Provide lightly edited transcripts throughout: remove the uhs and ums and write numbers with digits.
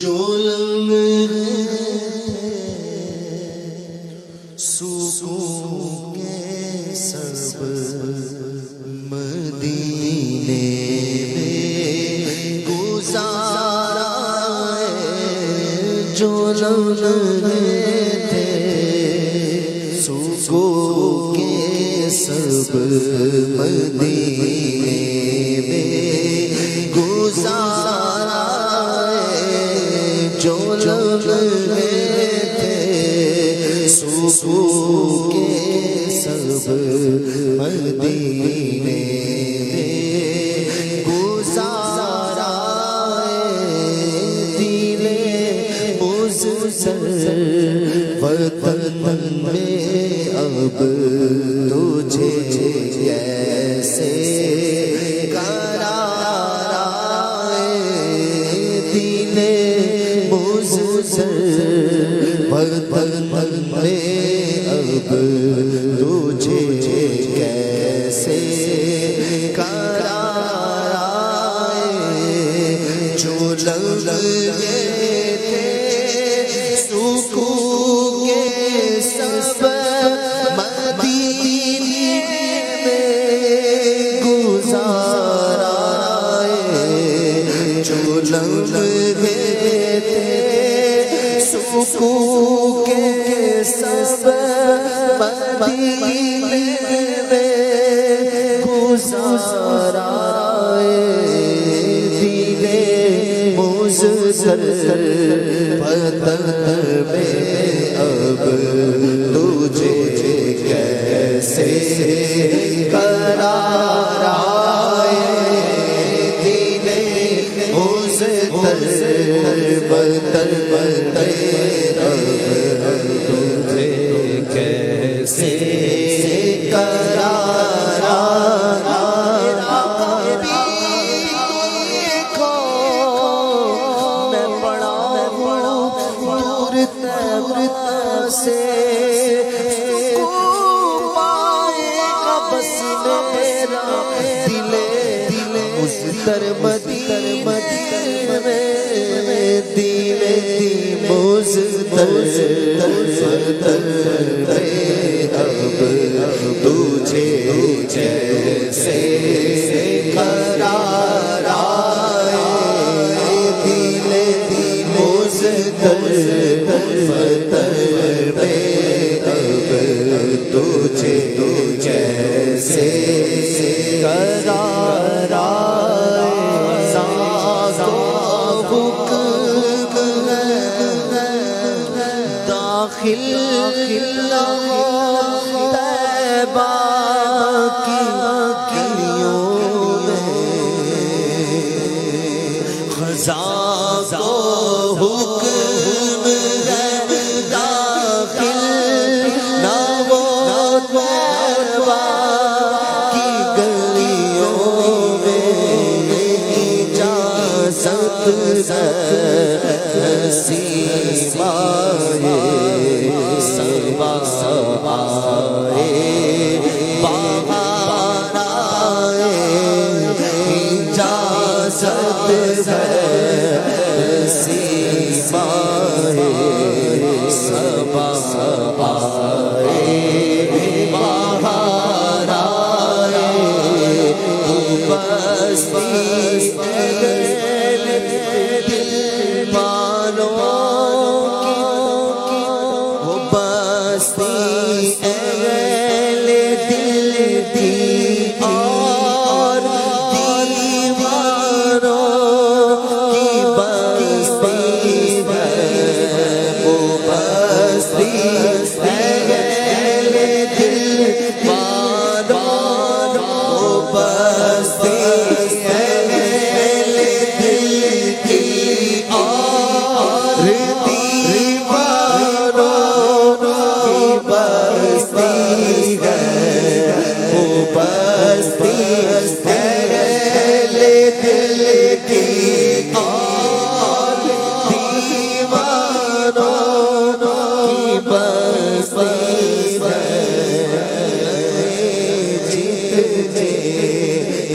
جو لمحے سکون کے سب مدینے میں گزارا ہے، جو لمحے تھے سکون کے سب مدینے میں گزارا ہے، جو لمحے تھے سکون کے سب مدینے میں گزارا ہے، دل مزدر وطن میں اب تجھے کیسے قرار آئے، دل مزدر وطن میں اب تجھے کیسے قرار آئے، جو لمحے تھے سکون کے سب مدینے میں گزارا ہے، جو لمحے تھے سکون کے سب مدینے میں گزارا ہے، دل مزدر وطن میں اب تجھے کیسے قرار آئے، دل مزدر وطن میں اب تجھے کیسے قرار آئے، میں بڑا دور طیبہ سے سکون پائے گا بس میرا دل مزدر مدینے میں، دل مزدر وطن میں اب تجھے کیسے قرار آئے، دل مزدر وطن میں اب تجھے کیسے قرار آئے، ساز و حکم داخل طیبہ کی گلیوں میں، خزاں و حکم ہے داخل نو طیبہ کی گلیوں میں، اجازت ہے سیمائے سبا آئے، بہار آئے، اجازت ہے سیمائے سبا آئے، بہار آئے، بستی دل والوں کی، وہ بستی اہل دل دی اور دیواروں کی بستی ہے، وہ بستی اہل دل والوں، وہ بستی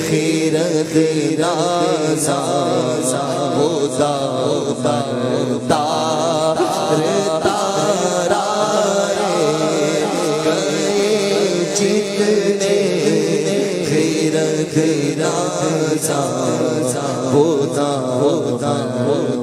خیرت نازا وہ دامن خدا